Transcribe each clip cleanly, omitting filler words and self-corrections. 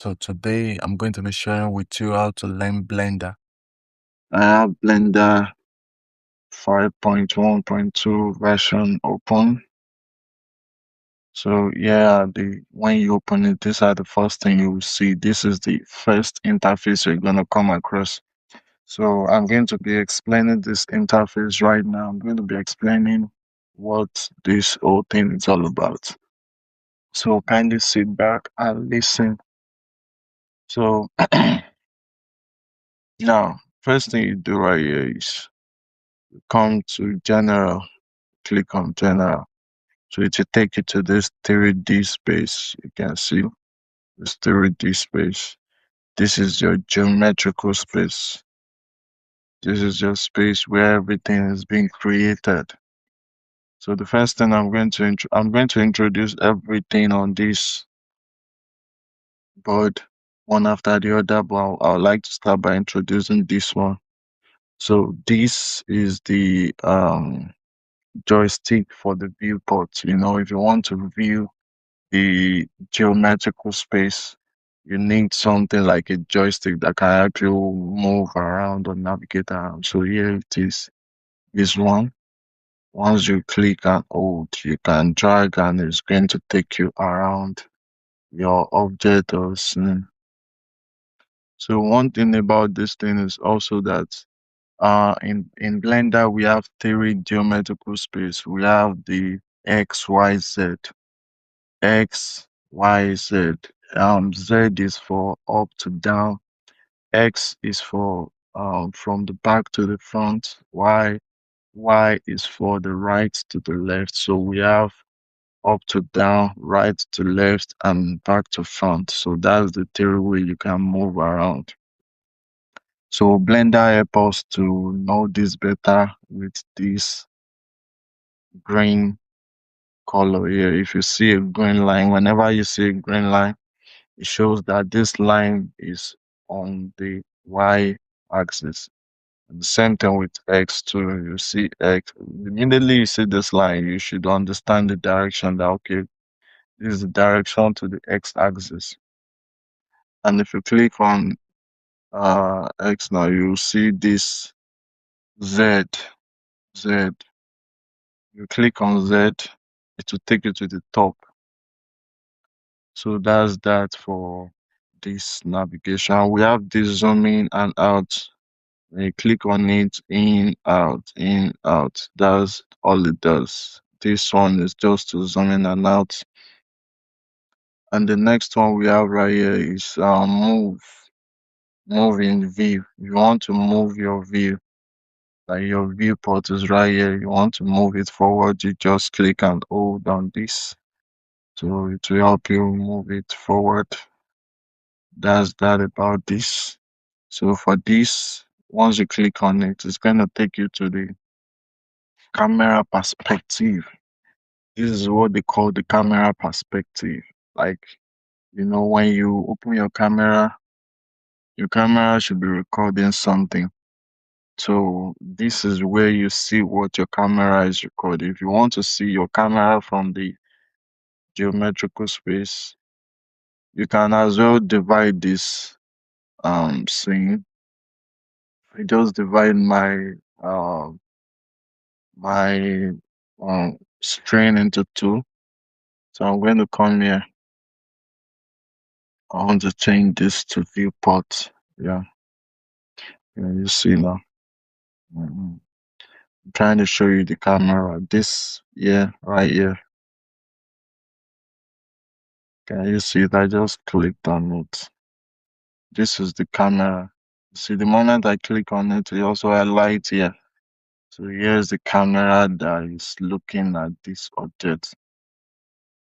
So today I'm going to be sharing with you how to learn Blender. I have Blender 5.1.2 version open. So yeah, the when you open it, these are the first thing you will see. This is the first interface you're gonna come across. So I'm going to be explaining this interface right now. I'm going to be explaining what this whole thing is all about. So kindly sit back and listen. So now, first thing you do right here is come to general, click on general. So it will take you to this 3D space. You can see this 3D space. This is your geometrical space. This is your space where everything is being created. So the first thing I'm going to introduce everything on this board one after the other, but I would like to start by introducing this one. So this is the joystick for the viewport. If you want to view the geometrical space, you need something like a joystick that can help you move around or navigate around. So here it is, this one. Once you click and hold, you can drag and it's going to take you around your object or scene. So one thing about this thing is also that in Blender we have three geometrical space. We have the X, Y, Z. X, Y, Z. Z is for up to down. X is for from the back to the front. Y is for the right to the left. So we have up to down, right to left, and back to front. So that's the three way you can move around. So Blender help us to know this better with this green color here. If you see a green line, whenever you see a green line, it shows that this line is on the y axis. And the same thing with x too. You see x, immediately you see this line, you should understand the direction that, okay, this is the direction to the x axis. And if you click on x now, you see this z, z. You click on z, it will take you to the top. So that's that for this navigation. We have this zoom in and out. When you click on it, in, out. That's all it does. This one is just to zoom in and out. And the next one we have right here is move. Move in view. You want to move your view. Like your viewport is right here. You want to move it forward, you just click and hold on this. So it will help you move it forward. That's that about this. So for this, once you click on it, it's going to take you to the camera perspective. This is what they call the camera perspective. Like, when you open your camera should be recording something. So this is where you see what your camera is recording. If you want to see your camera from the geometrical space, you can as well divide this scene. I just divide my screen into two. So I'm going to come here. I want to change this to viewport. Yeah, yeah, you see now. I'm trying to show you the camera. This, yeah, right here. Can you see it? I just clicked on it. This is the camera. See, the moment I click on it, it also highlights here. So here's the camera that is looking at this object.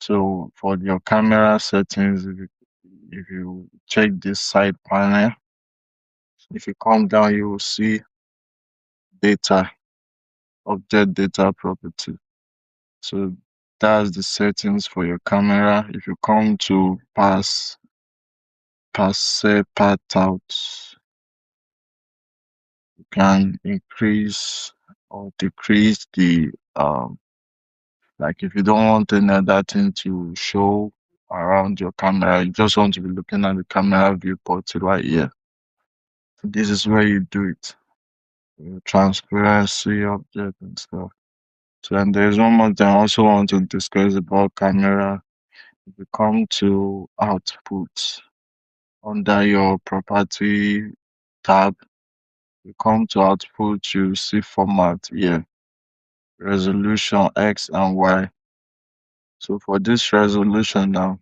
So for your camera settings, if you check this side panel, if you come down, you will see data, object data property. So that's the settings for your camera. If you come to pass part out, you can increase or decrease the like if you don't want any other thing to show, around your camera. You just want to be looking at the camera viewport right here. This is where you do it. Transparency object and stuff. So and there's one more thing I also want to discuss about camera. If you come to output under your property tab, you come to output, you see format here, resolution X and Y. So for this resolution now,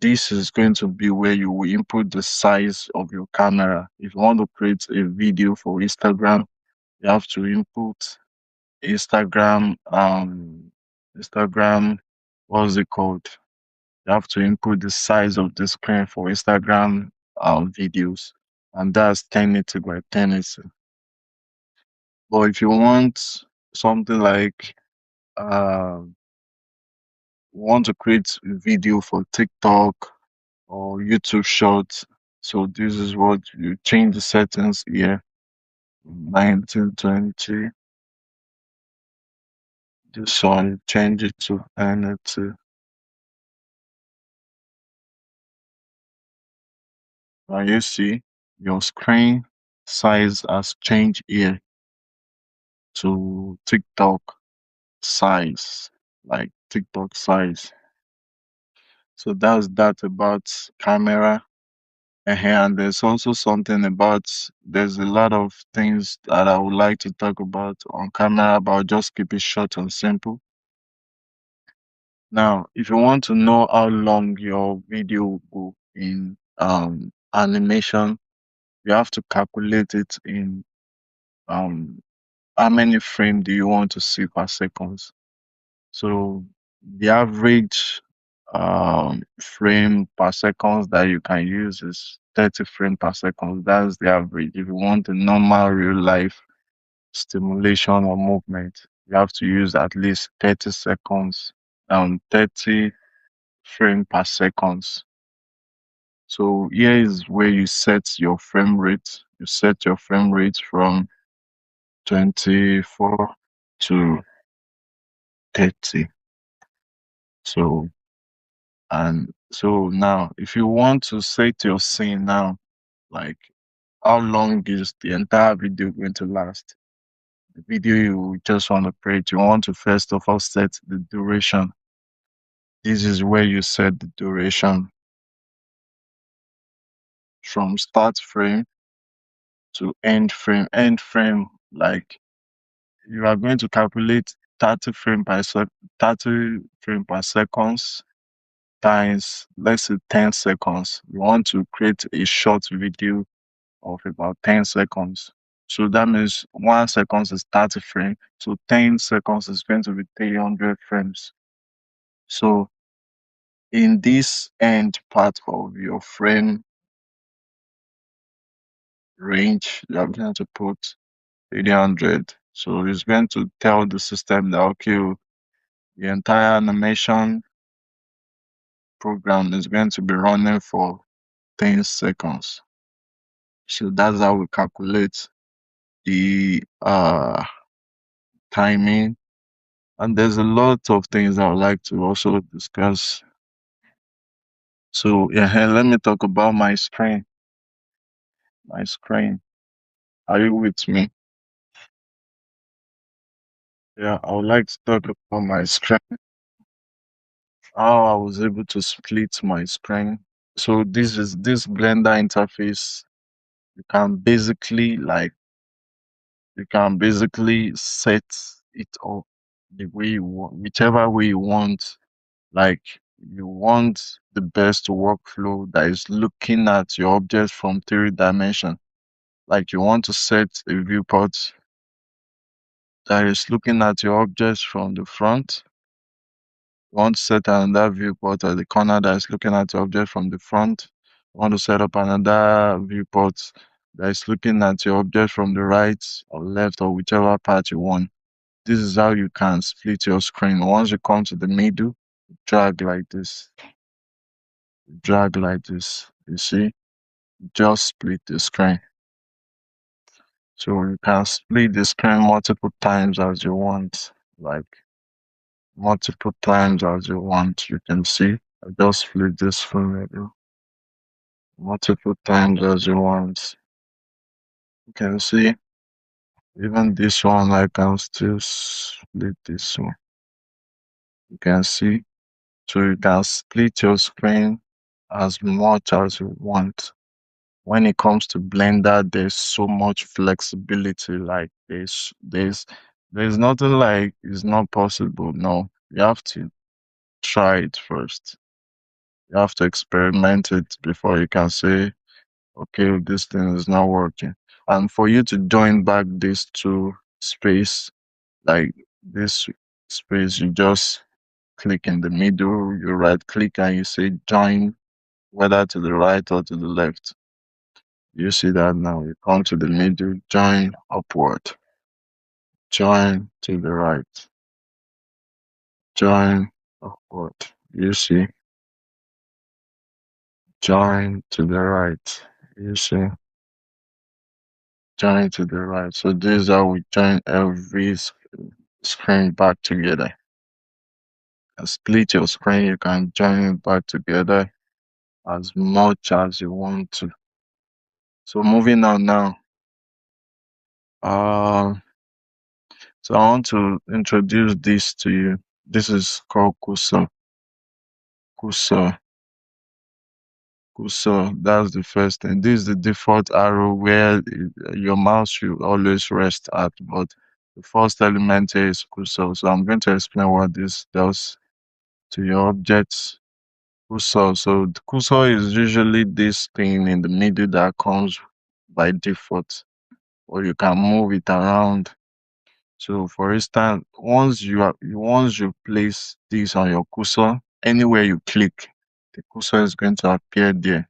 this is going to be where you will input the size of your camera. If you want to create a video for Instagram, you have to input Instagram, Instagram, what's it called? You have to input the size of the screen for Instagram videos, and that's 1080 by 1080. But if you want something like want to create a video for TikTok or YouTube Shorts, so this is what you change the settings here. 1920. This one, change it to 1080. And you see your screen size has changed here to TikTok size, like TikTok size. So that's that about camera. And there's also something about, there's a lot of things that I would like to talk about on camera, but I'll just keep it short and simple. Now, if you want to know how long your video will go in animation, you have to calculate it in um how many frames do you want to see per second. So the average frame per second that you can use is 30 frame per second. That's the average. If you want a normal real life stimulation or movement, you have to use at least 30 seconds, 30 frame per second. So here is where you set your frame rate. You set your frame rate from 24 to 30. So and so now if you want to set your scene now, like how long is the entire video going to last? The video you just want to create, you want to first of all set the duration. This is where you set the duration from start frame to end frame. End frame, like you are going to calculate 30 frame per 30 frame per seconds times, let's say, 10 seconds. You want to create a short video of about 10 seconds. So that means 1 second is 30 frames. So 10 seconds is going to be 300 frames. So in this end part of your frame range, you are going to put 300. So it's going to tell the system that, okay, the entire animation program is going to be running for 10 seconds. So that's how we calculate the timing. And there's a lot of things I would like to also discuss. So yeah, hey, let me talk about my screen. My screen. Are you with me? Yeah, I would like to talk about my screen. How I was able to split my screen. So this is this Blender interface. You can basically set it up the way you want, whichever way you want. Like you want the best workflow that is looking at your object from 3 dimension. Like you want to set a viewport that is looking at your objects from the front. You want to set another viewport at the corner that is looking at your object from the front. You want to set up another viewport that is looking at your object from the right or left or whichever part you want. This is how you can split your screen. Once you come to the middle, drag like this. Drag like this. You see? Just split the screen. So you can split the screen multiple times as you want. Like multiple times as you want. You can see. I just flip this phone multiple times as you want. You can see even this one I can still split this one. You can see. So you can split your screen as much as you want. When it comes to Blender, there's so much flexibility. Like there's nothing like it's not possible. No, you have to try it first. You have to experiment it before you can say, okay, this thing is not working. And for you to join back these two space, like this space, you just click in the middle, you right click and you say join, whether to the right or to the left. You see that now. You come to the middle, join upward, join to the right, join upward. You see, join to the right. You see, join to the right. So this is how we join every screen back together. And split your screen, you can join it back together as much as you want to. So moving on now. Uh, so I want to introduce this to you. This is called cursor. Cursor. Cursor. That's the first thing. This is the default arrow where your mouse should always rest at. But the first element here is cursor. So I'm going to explain what this does to your objects. Cursor. So the cursor is usually this thing in the middle that comes by default, or you can move it around. So, for instance, once you place this on your cursor, anywhere you click, the cursor is going to appear there.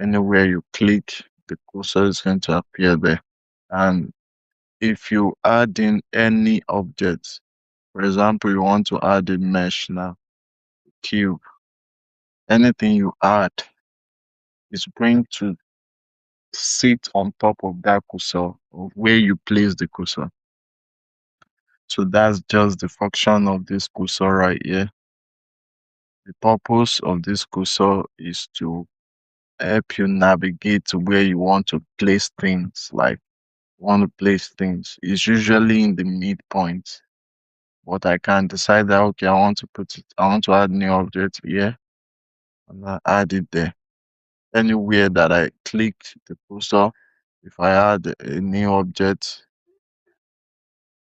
Anywhere you click, the cursor is going to appear there. And if you add in any object, for example, you want to add a mesh now, cube, anything you add is going to sit on top of that cursor of where you place the cursor. So that's just the function of this cursor right here. The purpose of this cursor is to help you navigate to where you want to place things. Like want to place things. It's usually in the midpoint. But I can decide that okay, I want to add new object here and I add it there. Anywhere that I click the cursor, if I add a new object,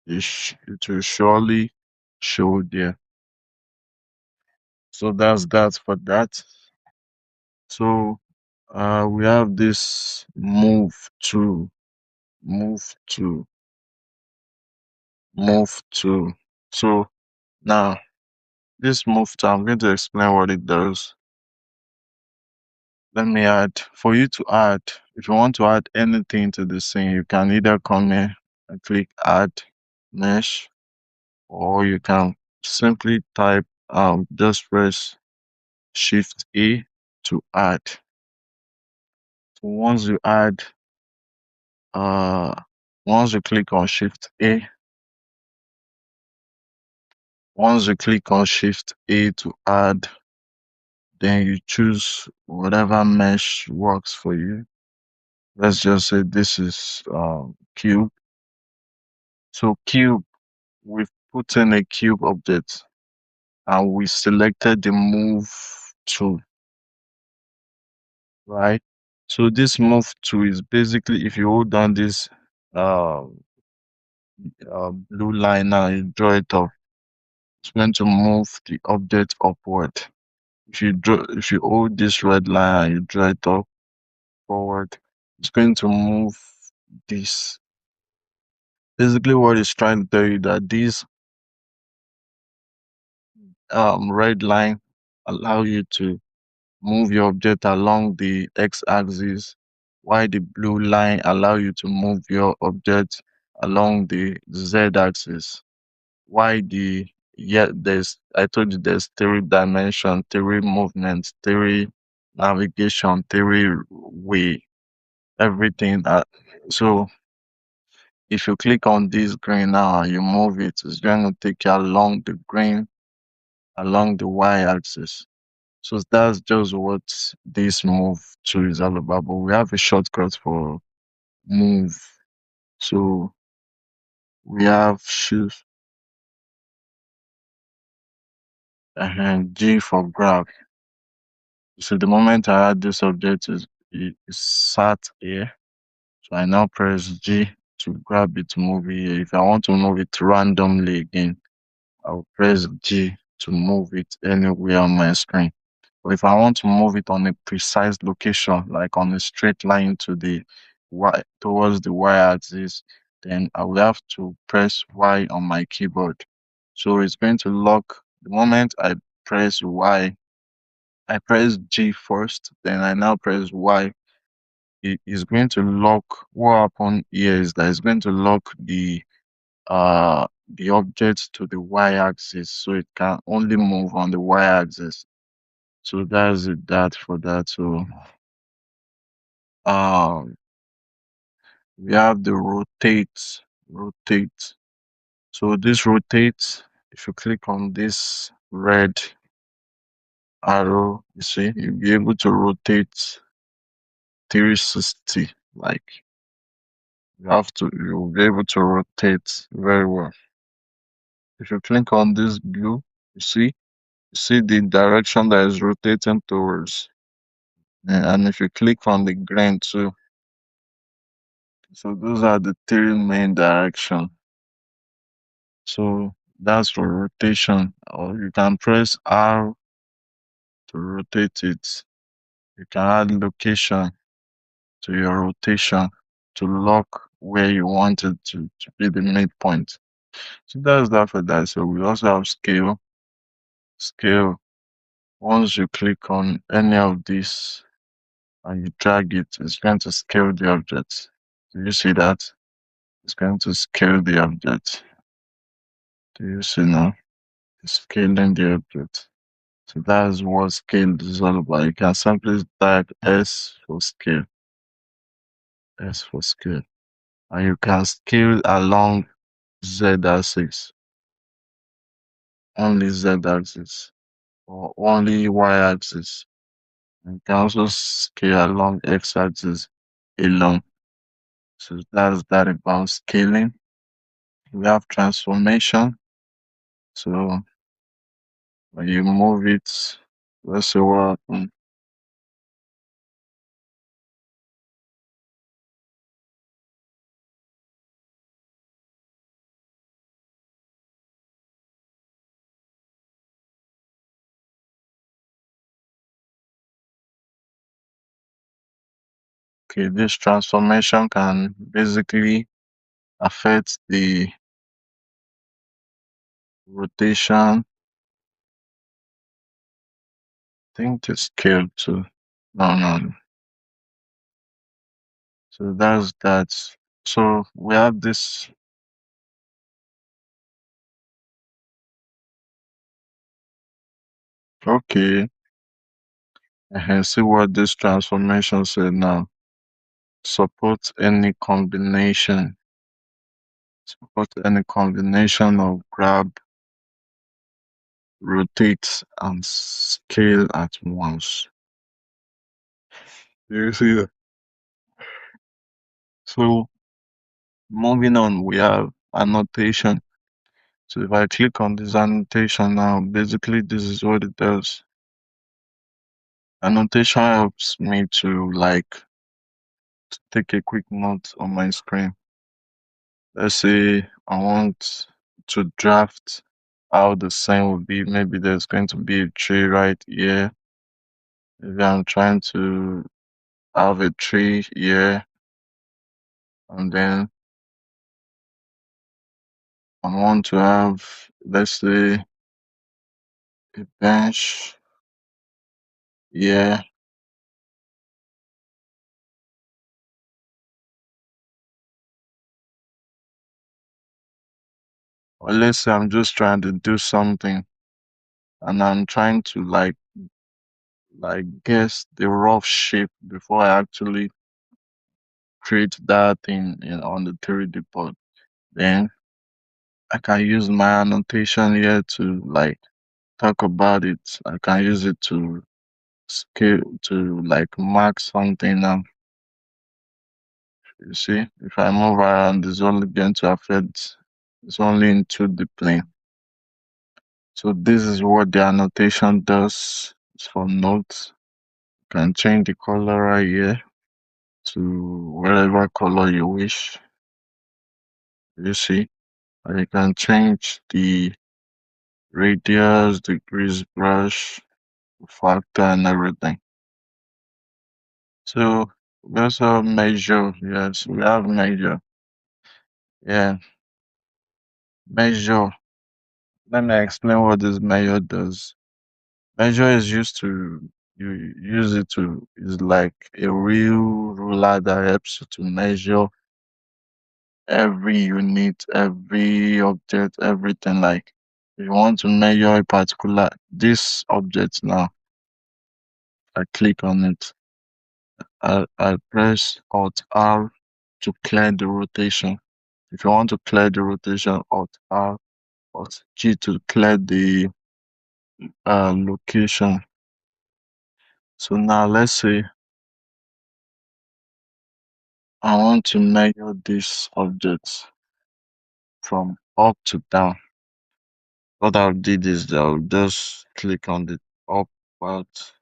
it will surely show there. So that's that for that. So we have this move to, move to. So now this move to, I'm going to explain what it does. Let me add, for you to add, if you want to add anything to the scene, you can either come here and click add mesh, or you can simply type, just press Shift A to add. So uh, once you click on Shift A, once you click on Shift A to add, then you choose whatever mesh works for you. Let's just say this is cube. So cube, we've put in a cube object and we selected the move to, right? So this move to is basically if you hold down this uh, blue line now, you draw it up, it's going to move the object upward. If you hold this red line and you draw it up forward, it's going to move this. Basically, what it's trying to tell you that this red line allow you to move your object along the x-axis, while the blue line allow you to move your object along the z-axis. Why the yeah, there's I told you there's three dimension, three movements, three navigation, three way, everything. So if you click on this green now and you move it, it's going to take you along the green along the y-axis. So that's just what this move tool is all about. But we have a shortcut for move. So we have shift and G for grab. So the moment I add this object is sat here. So I now press G to grab it to move it here. If I want to move it randomly again, I'll press G to move it anywhere on my screen. But if I want to move it on a precise location, like on a straight line to the Y towards the Y axis, then I will have to press Y on my keyboard. So it's going to lock the moment I press Y. I press G first, then I now press Y. It is going to lock. What happened here is that it's going to lock the object to the y-axis, so it can only move on the y-axis. So that's it, that for that. So um we have the rotate. So this rotate, if you click on this red arrow, you see you'll be able to rotate 360. Like you'll be able to rotate very well. If you click on this blue, you see the direction that is rotating towards. And if you click on the green too, so those are the three main direction. So that's for rotation. Or you can press R to rotate it. You can add location to your rotation to lock where you want it to be the midpoint. So that's that for that. So we also have scale. Scale. Once you click on any of these and you drag it, it's going to scale the object. Do you see that? It's going to scale the object. Do you see now? It's scaling the object. So that's what scale is all about. You can simply type S for scale. S for scale. And you can scale along Z axis, only Z axis, or only Y axis. And you can also scale along X axis alone. So that's that about scaling. We have transformation. So when you move it, let's see what happens. Okay, this transformation can basically affect the rotation. I think the scale too. No, no. So that's that. So we have this. Okay, I can see what this transformation said now. Support any combination. Support any combination of grab, rotate, and scale at once. Do you see that? So moving on, we have annotation. So if I click on this annotation now, basically this is what it does. Annotation helps me to take a quick note on my screen. Let's say I want to draft how the sign will be. Maybe there's going to be a tree right here. Maybe I'm trying to have a tree here, and then I want to have, let's say, a bench here. Or let's say I'm just trying to do something and I'm trying to guess the rough shape before I actually create that thing on the 3D board. Then I can use my annotation here to talk about it. I can use it to scale to like mark something now. You see, if I move around, it's only going to affect. It's only into the plane. So this is what the annotation does. It's for notes. You can change the color right here to whatever color you wish. You see, and you can change the radius, the grease brush, factor, and everything. So we also have measure. Yes, we have measure. Yeah, measure. Let me explain what this measure does. Measure is used to you use it to is like a real ruler that helps you to measure every unit, every object, everything. Like if you want to measure a particular this object now, I click on it. I press Alt R to clear the rotation. If you want to clear the rotation, Alt R, Alt G to clear the location. So now let's say I want to measure this object from up to down. What I'll do is I'll just click on the up part.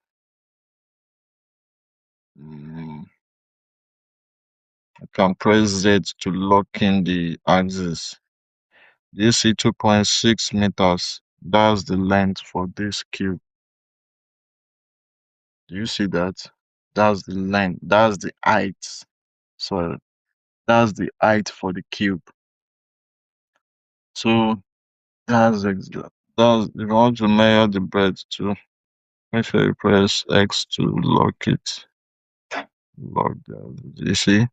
Mm, I can press Z to lock in the axis. You see 2.6 meters. That's the length for this cube. Do you see that? That's the length. That's the height. So that's the height for the cube. So that's exact. That's if you want to measure the breadth too, make sure you press X to lock it. Lock that. You see,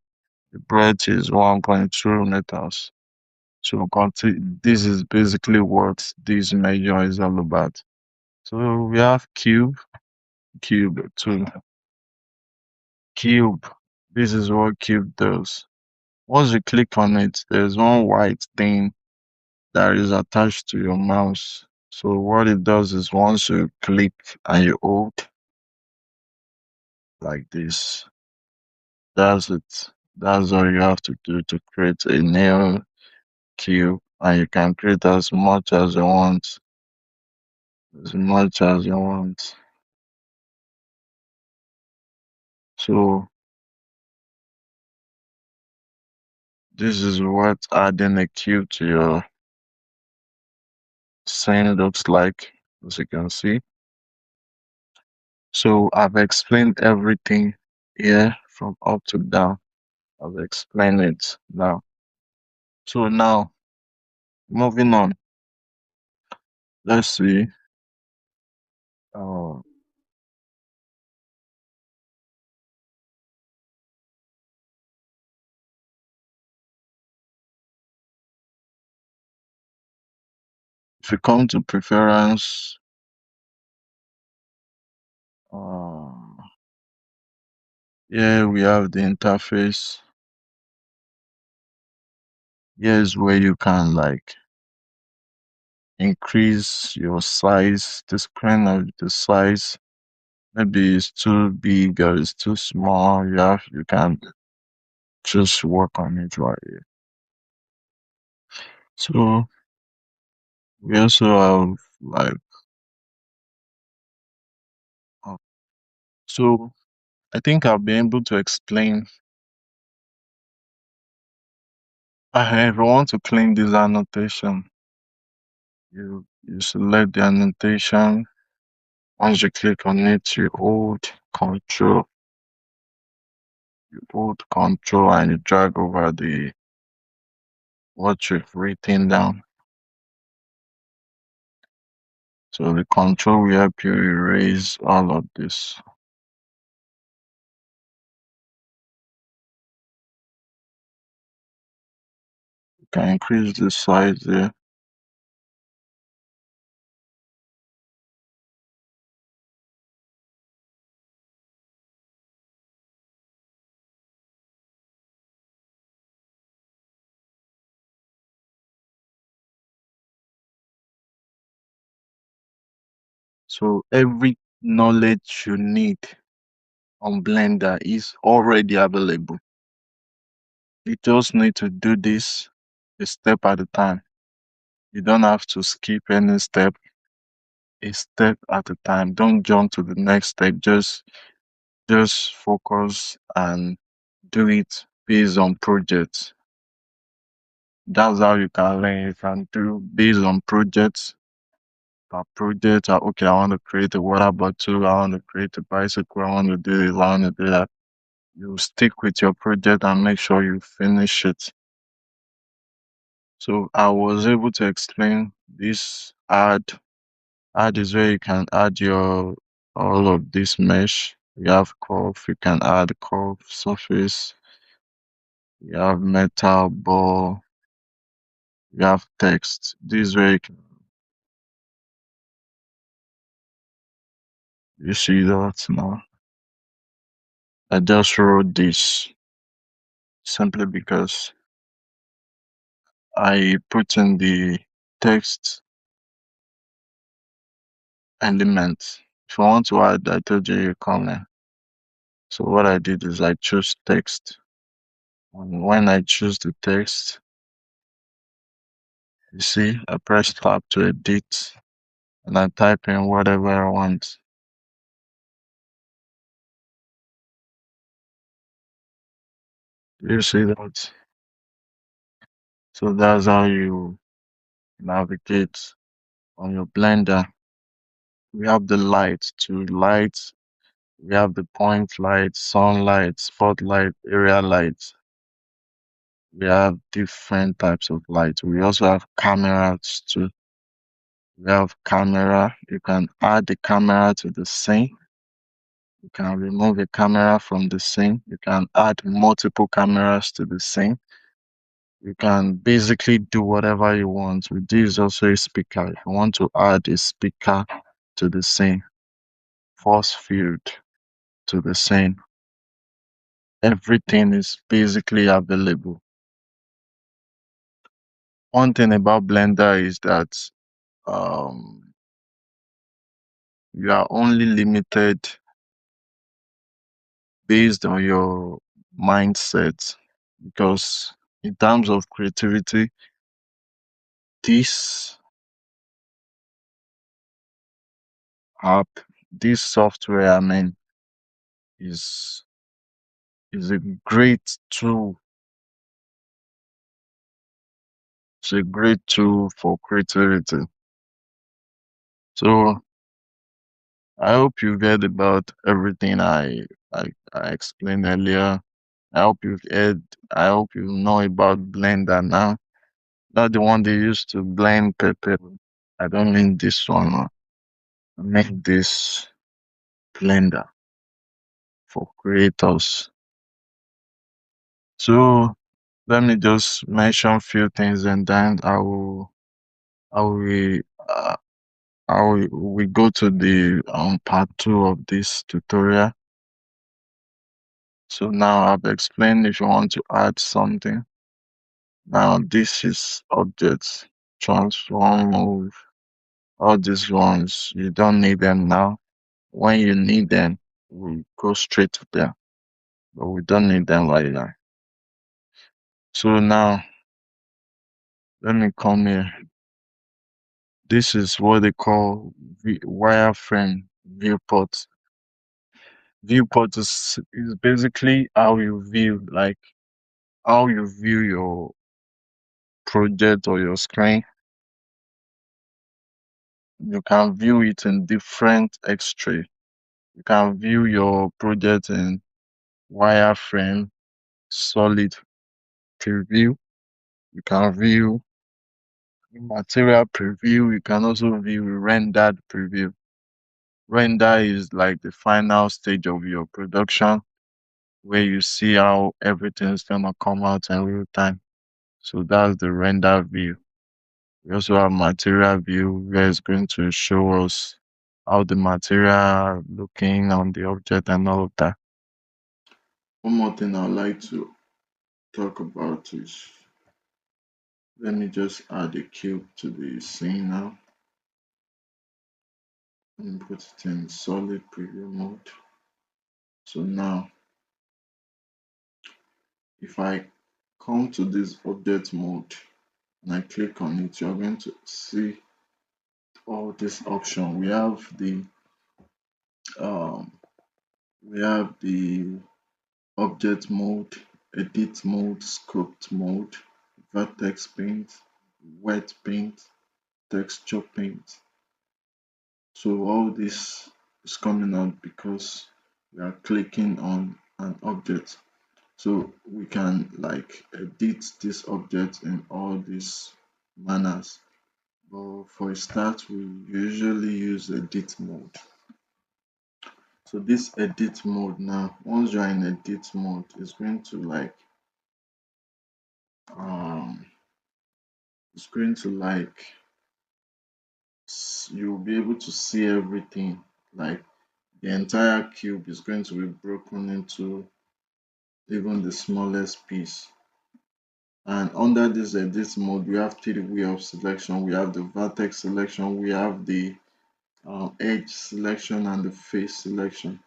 the breadth is 1.2 meters. So this is basically what this measure is all about. So we have cube too. Cube. This is what cube does. Once you click on it, there's one white thing that is attached to your mouse. So what it does is once you click and you hold like this, that's it. That's all you have to do to create a new cube, and you can create as much as you want, as much as you want. So this is what adding a cube to your scene looks like, as you can see. So I've explained everything here from up to down. I've explained it now. So now, moving on, let's see. Uh, if you come to preference, uh, here we have the interface. Here's where you can like increase your size, the screen of the size. Maybe it's too big or it's too small. You can just work on it right here. So we also have like uh, so I think I'll be able to explain. If I want to clean this annotation, you select the annotation. Once you click on it, you hold control and you drag over the what you've written down. So the control will help you erase all of this. You can increase the size there. So every knowledge you need on Blender is already available. You just need to do this a step at a time. You don't have to skip any step, a step at a time. Don't jump to the next step. Just focus and do it based on projects. That's how you can learn. You can do based on projects. Per project, okay, I want to create a water bottle, I want to create a bicycle, I want to do this, I want to do that. You stick with your project and make sure you finish it. So I was able to explain this add. Add is where you can add your all of this mesh. You have curve, you can add curve surface, you have metal ball, you have text. This is where you see that now. I just wrote this simply because I put in the text element. If I want to add, I told you a comment. So what I did is I choose text. And when I choose the text, you see, I press tab to edit and I type in whatever I want. You see that? So that's how you navigate on your Blender. We have the light to light. We have the point light, sunlight, spotlight, area light. We have different types of light. We also have cameras too. We have camera. You can add the camera to the scene. You can remove a camera from the scene. You can add multiple cameras to the scene. You can basically do whatever you want. With this also a speaker. If you want to add a speaker to the scene, force field to the scene, everything is basically available. One thing about Blender is that um, you are only limited based on your mindset because in terms of creativity, this app, this software, I mean, is is a great tool. It's a great tool for creativity. So I hope you've heard about everything I explained earlier. I hope you've heard. I hope you know about Blender now. Not the one they used to blend pepper. I don't mean this one. I mean this Blender for creators. So let me just mention a few things and then I will uh, we go to the part two of this tutorial. So now I've explained if you want to add something. Now this is objects, transform, move, all these ones. You don't need them now. When you need them, we go straight to them. But we don't need them right now. So now let me come here. This is what they call wireframe viewport. Viewport is basically how you view, like how you view your project or your screen. You can view it in different X-ray. You can view your project in wireframe, solid preview. You can view material preview. You can also view rendered preview. Render is like the final stage of your production where you see how everything is gonna come out in real time. So that's the render view. We also have material view where it's going to show us how the material looking on the object and all of that. One more thing I'd like to talk about is let me just add a cube to the scene now. and put it in solid preview mode. So now if I come to this object mode and I click on it, you're going to see all this option. Um, we have the object mode, edit mode, sculpt mode, vertex paint, wet paint, texture paint. So all this is coming out because we are clicking on an object. So we can like edit this object in all these manners. But for a start, we usually use edit mode. So this edit mode now, once you're in edit mode, it's going to like um it's going to like you'll be able to see everything. Like the entire cube is going to be broken into even the smallest piece. And under this edit mode, we have three way of selection. We have the vertex selection, we have the edge selection, and the face selection.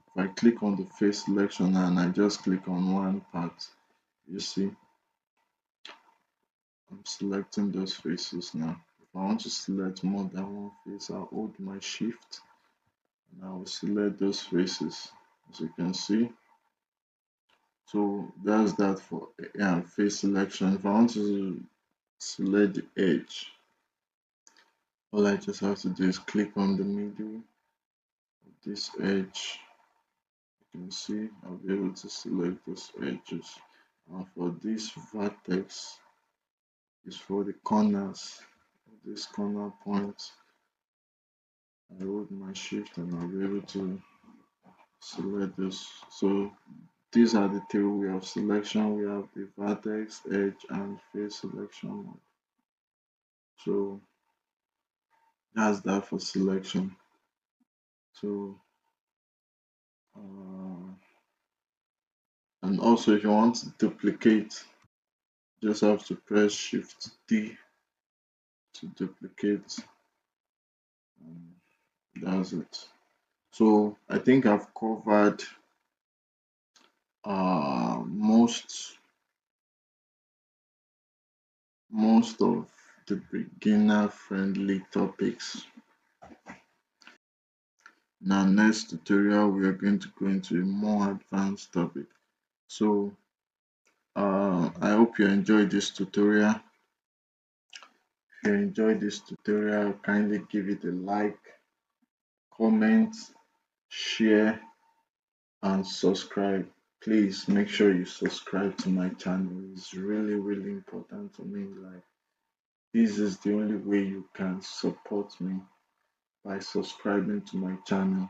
If I click on the face selection and I just click on one part, you see I'm selecting those faces now. If I want to select more than one face, I'll hold my shift and I will select those faces, as you can see. So that's that for face selection. If I want to select the edge, all I just have to do is click on the middle of this edge. You can see I'll be able to select those edges. And for this vertex, is for the corners of this corner point. I hold my shift and I'll be able to select this. So these are the three way of selection. We have the vertex, edge, and face selection mode. So that's that for selection. So and also if you want to duplicate, just have to press Shift D to duplicate. And that's it. So I think I've covered most of the beginner friendly topics. Now next tutorial we are going to go into a more advanced topic. So I hope you enjoyed this tutorial. If you enjoyed this tutorial, kindly give it a like, comment, share, and subscribe. Please make sure you subscribe to my channel. It's really important to me. Like this is the only way you can support me, by subscribing to my channel.